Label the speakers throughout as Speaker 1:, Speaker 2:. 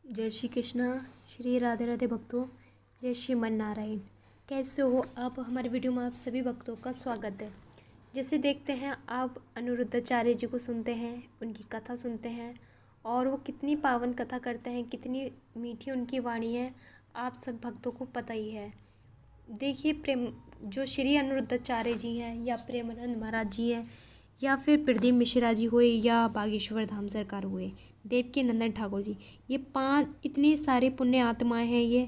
Speaker 1: जय श्री कृष्णा। श्री राधे राधे भक्तों, जय श्रीमन नारायण। कैसे हो आप? हमारे वीडियो में आप सभी भक्तों का स्वागत है। जैसे देखते हैं आप अनिरुद्धाचार्य जी को सुनते हैं, उनकी कथा सुनते हैं और वो कितनी पावन कथा करते हैं, कितनी मीठी उनकी वाणी है, आप सब भक्तों को पता ही है। देखिए प्रेम जो श्री अनिरुद्धाचार्य जी हैं या प्रेमानंद महाराज जी हैं या फिर प्रदीप मिश्रा जी हुए या बागेश्वर धाम सरकार हुए, देवकी नंदन ठाकुर जी, ये 5 इतने सारे पुण्य आत्माएं हैं। ये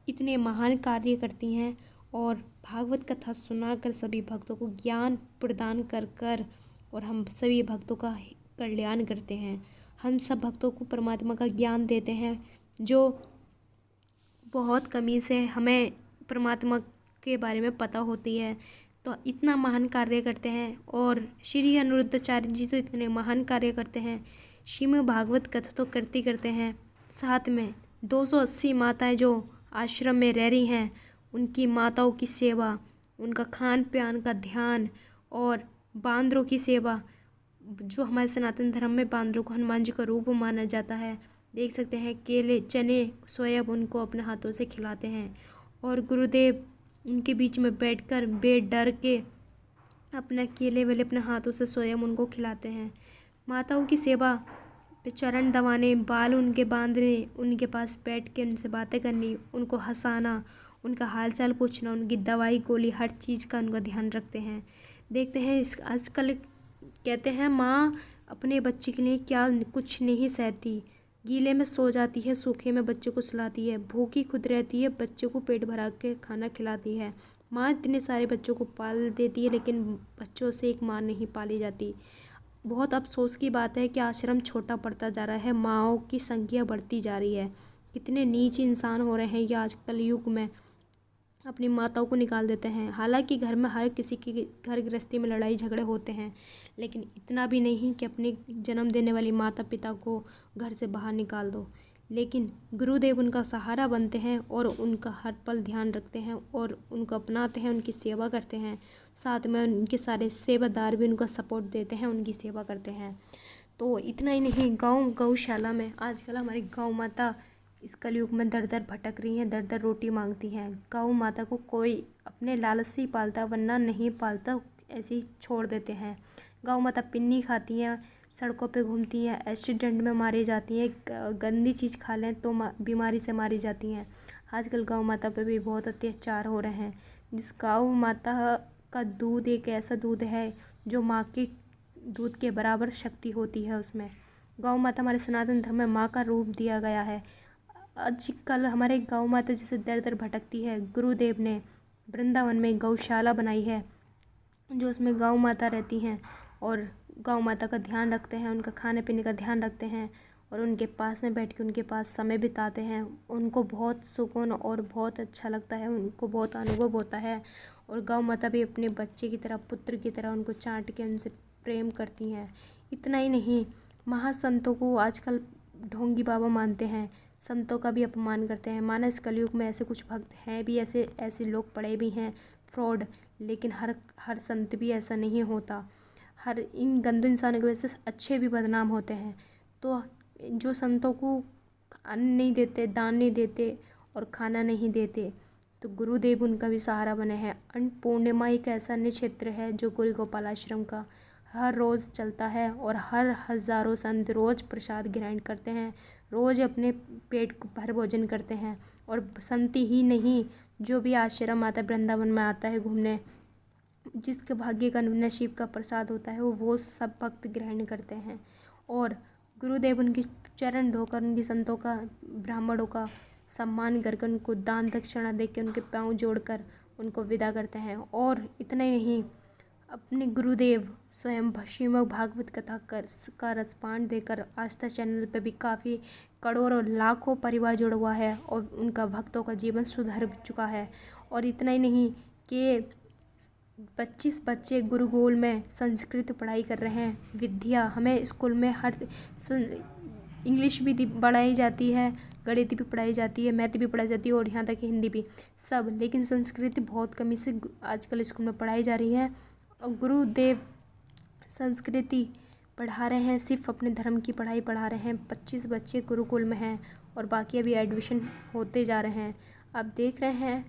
Speaker 1: इतने महान कार्य करती हैं और भागवत कथा सुनाकर सभी भक्तों को ज्ञान प्रदान कर कर और हम सभी भक्तों का कल्याण करते हैं। हम सब भक्तों को परमात्मा का ज्ञान देते हैं, जो बहुत कमी से हमें परमात्मा के बारे में पता होती है। तो इतना महान कार्य करते हैं और श्री अनिरुद्धाचार्य जी तो इतने महान कार्य करते हैं। श्रीमद् भागवत कथा तो करते हैं, साथ में 280 माताएं जो आश्रम में रह रही हैं, उनकी माताओं की सेवा, उनका खान पान का ध्यान और बांदरों की सेवा। जो हमारे सनातन धर्म में बांदरों को हनुमान जी का रूप माना जाता है। देख सकते हैं केले चने स्वयं उनको अपने हाथों से खिलाते हैं और गुरुदेव उनके बीच में बैठकर बेडर के अपना केले वेले अपने हाथों से स्वयं उनको खिलाते हैं। माताओं की सेवा पे चरण दबाने, बाल उनके बांधने, उनके पास बैठ के उनसे बातें करनी, उनको हंसाना, उनका हालचाल पूछना, उनकी दवाई गोली हर चीज़ का उनका ध्यान रखते हैं। देखते हैं इस आजकल कहते हैं माँ अपने बच्चे के लिए क्या कुछ नहीं सहती, गीले में सो जाती है, सूखे में बच्चे को सुलाती है, भूखी खुद रहती है, बच्चों को पेट भरा के खाना खिलाती है। माँ इतने सारे बच्चों को पाल देती है, लेकिन बच्चों से एक माँ नहीं पाली जाती। बहुत अफसोस की बात है कि आश्रम छोटा पड़ता जा रहा है, माँओं की संख्या बढ़ती जा रही है। कितने नीच इंसान हो रहे हैं ये आजकल युग में, अपनी माताओं को निकाल देते हैं। हालांकि घर में हर किसी की घर गृहस्थी में लड़ाई झगड़े होते हैं, लेकिन इतना भी नहीं कि अपने जन्म देने वाली माता पिता को घर से बाहर निकाल दो। लेकिन गुरुदेव उनका सहारा बनते हैं और उनका हर पल ध्यान रखते हैं और उनको अपनाते हैं, उनकी सेवा करते हैं। साथ में उनके सारे सेवादार भी उनका सपोर्ट देते हैं, उनकी सेवा करते हैं। तो इतना ही नहीं, गौशाला में आजकल हमारी गौ माता इस कलयुग में दर दर भटक रही हैं, दर दर रोटी मांगती हैं। गौ माता को कोई अपने लालच से ही पालता, वरना नहीं पालता, ऐसे ही छोड़ देते हैं। गौ माता पिन्नी खाती हैं, सड़कों पे घूमती हैं, एक्सीडेंट में मारी जाती हैं, गंदी चीज़ खा लें तो बीमारी से मारी जाती हैं। आजकल गौ माता पे भी बहुत अत्याचार हो रहे हैं। जिस गौ माता का दूध एक ऐसा दूध है जो माँ के दूध के बराबर शक्ति होती है उसमें। गौ माता हमारे सनातन धर्म में माँ का रूप दिया गया है। आजकल हमारे गौ माता जैसे दर दर भटकती है, गुरुदेव ने वृंदावन में गौशाला बनाई है, जो उसमें गौ माता रहती हैं और गौ माता का ध्यान रखते हैं, उनका खाने पीने का ध्यान रखते हैं और उनके पास में बैठ के उनके पास समय बिताते हैं। उनको बहुत सुकून और बहुत अच्छा लगता है, उनको बहुत अनुभव होता है। और गौ माता भी अपने बच्चे की तरह, पुत्र की तरह उनको चाट के उनसे प्रेम करती हैं। इतना ही नहीं, महासंतों को आजकल ढोंगी बाबा मानते हैं, संतों का भी अपमान करते हैं। माना इस कलयुग में ऐसे कुछ भक्त हैं भी, ऐसे लोग पड़े भी हैं फ्रॉड, लेकिन हर संत भी ऐसा नहीं होता। हर इन गंदे इंसानों की वजह से अच्छे भी बदनाम होते हैं। तो जो संतों को अन्न नहीं देते, दान नहीं देते और खाना नहीं देते, तो गुरुदेव उनका भी सहारा बने हैं। अन्नपूर्णिमा एक ऐसा क्षेत्र है जो गुरु गोपाल आश्रम का हर रोज़ चलता है और हज़ारों संत रोज़ प्रसाद ग्रहण करते हैं, रोज़ अपने पेट को भर भोजन करते हैं। और संत ही नहीं, जो भी आश्रम आता है, वृंदावन में आता है घूमने, जिसके भाग्य का नसीब का प्रसाद होता है, वो सब भक्त ग्रहण करते हैं। और गुरुदेव उनकी चरण धोकर, उनकी संतों का, ब्राह्मणों का सम्मान करके, उनको दान दक्षिणा देकर, उनके पाँव जोड़कर उनको विदा करते हैं। और इतना ही नहीं, अपने गुरुदेव स्वयं श्रीमद् भागवत कथा का रसपान देकर आस्था चैनल पे भी काफ़ी करोड़ों लाखों परिवार जुड़ा हुआ है और उनका भक्तों का जीवन सुधर चुका है। और इतना ही नहीं कि 25 बच्चे गुरुकुल में संस्कृत पढ़ाई कर रहे हैं। विद्या हमें स्कूल में इंग्लिश भी पढ़ाई जाती है, गणित भी पढ़ाई जाती है, मैथ भी पढ़ाई जाती है और यहाँ तक कि हिंदी भी सब, लेकिन संस्कृत बहुत कमी से आजकल स्कूल में पढ़ाई जा रही है। और गुरुदेव संस्कृति पढ़ा रहे हैं, सिर्फ अपने धर्म की पढ़ाई पढ़ा रहे हैं। 25 बच्चे गुरुकुल में हैं और बाकी अभी एडमिशन होते जा रहे हैं। आप देख रहे हैं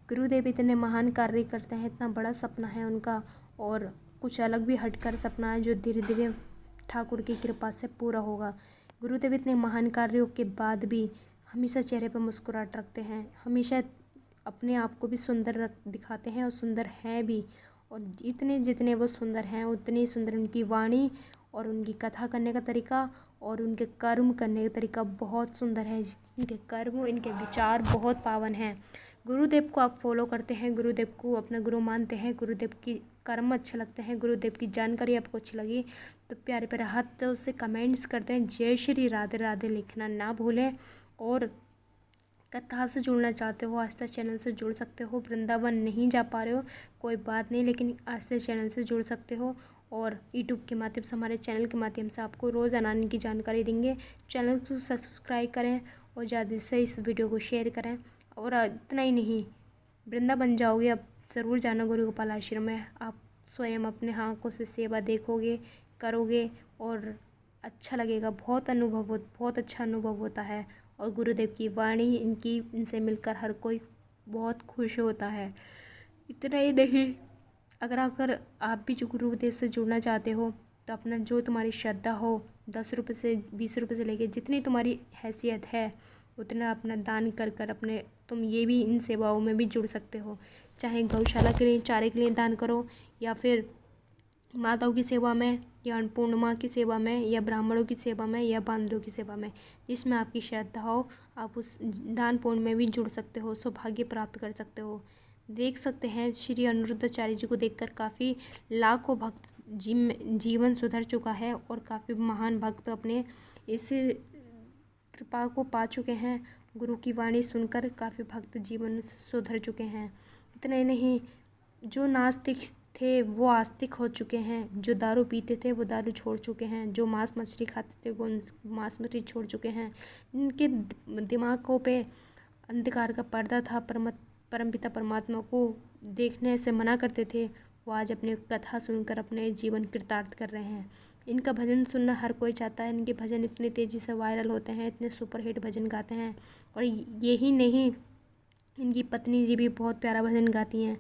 Speaker 1: गुरुदेव इतने महान कार्य करते हैं, इतना बड़ा सपना है उनका और कुछ अलग भी हटकर सपना है जो धीरे धीरे ठाकुर की कृपा से पूरा होगा। गुरुदेव इतने महान कार्यों के बाद भी हमेशा चेहरे पर मुस्कुराहट रखते हैं, हमेशा अपने आप को भी सुंदर दिखाते हैं और सुंदर हैं भी। और जितने वो सुंदर हैं उतनी सुंदर उनकी वाणी और उनकी कथा करने का तरीका और उनके कर्म करने का तरीका बहुत सुंदर है। इनके कर्म, इनके विचार बहुत पावन हैं। गुरुदेव को आप फॉलो करते हैं, गुरुदेव को अपना गुरु मानते हैं, गुरुदेव की कर्म अच्छे लगते हैं, गुरुदेव की जानकारी आपको अच्छी लगी तो प्यारे प्यारे हाथों से कमेंट्स करते हैं। जय श्री राधे राधे लिखना ना भूलें। और कथा से जुड़ना चाहते हो आस्था चैनल से जुड़ सकते हो। वृंदावन नहीं जा पा रहे हो कोई बात नहीं, लेकिन आस्था चैनल से जुड़ सकते हो और यूट्यूब के माध्यम से, हमारे चैनल के माध्यम से आपको रोज़ आने की जानकारी देंगे। चैनल को सब्सक्राइब करें और ज़्यादा से इस वीडियो को शेयर करें। और इतना ही नहीं, वृंदावन जाओगे अब ज़रूर जाना गुरु गोपाल आश्रम में। आप स्वयं अपने आँखों से सेवा देखोगे, करोगे और अच्छा लगेगा। बहुत अच्छा अनुभव होता है और गुरुदेव की वाणी इनसे मिलकर हर कोई बहुत खुश होता है। इतना ही नहीं, अगर आप भी जो गुरुदेव से जुड़ना चाहते हो तो अपना जो तुम्हारी श्रद्धा हो 10 रुपये से 20 रुपये से लेके जितनी तुम्हारी हैसियत है उतना अपना दान कर अपने तुम ये भी इन सेवाओं में भी जुड़ सकते हो। चाहे गौशाला के लिए चारे के लिए दान करो या फिर माताओं की सेवा में या अन्नपूर्णिमा की सेवा में या ब्राह्मणों की सेवा में या बांदरों की सेवा में, जिसमें आपकी श्रद्धा हो आप उस दान पुण्य में भी जुड़ सकते हो, सौभाग्य प्राप्त कर सकते हो। देख सकते हैं श्री अनिरुद्धाचार्य जी को देखकर काफ़ी लाखों भक्त जीवन सुधर चुका है और काफ़ी महान भक्त अपने इस कृपा को पा चुके हैं। गुरु की वाणी सुनकर काफ़ी भक्त जीवन सुधर चुके हैं। इतना ही नहीं, जो नास्तिक थे वो आस्तिक हो चुके हैं, जो दारू पीते थे वो दारू छोड़ चुके हैं, जो मांस मछली खाते थे वो मांस मछली छोड़ चुके हैं। इनके दिमागों पे अंधकार का पर्दा था, परमपिता परमात्मा को देखने से मना करते थे, वो आज अपने कथा सुनकर अपने जीवन कृतार्थ कर रहे हैं। इनका भजन सुनना हर कोई चाहता है। इनके भजन इतने तेज़ी से वायरल होते हैं, इतने सुपरहिट भजन गाते हैं। और यही नहीं, इनकी पत्नी जी भी बहुत प्यारा भजन गाती हैं।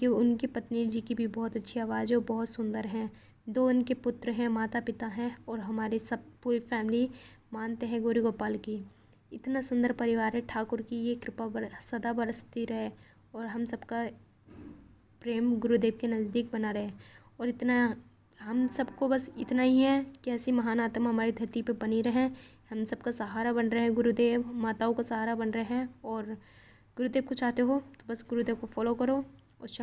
Speaker 1: उनकी पत्नी जी की भी बहुत अच्छी आवाज़ है, वो बहुत सुंदर हैं। 2 इनके पुत्र हैं, माता पिता हैं और हमारे सब पूरी फैमिली मानते हैं गौरी गोपाल की। इतना सुंदर परिवार है। ठाकुर की ये कृपा सदा बरसती रहे और हम सबका प्रेम गुरुदेव के नज़दीक बना रहे। और इतना हम सबको बस इतना ही है कि ऐसी महान आत्मा हमारी धरती पे बनी रहे। हम सबका सहारा बन रहे हैं गुरुदेव, माताओं का सहारा बन रहे हैं। और गुरुदेव को चाहते हो तो बस गुरुदेव को फॉलो करो और चैनल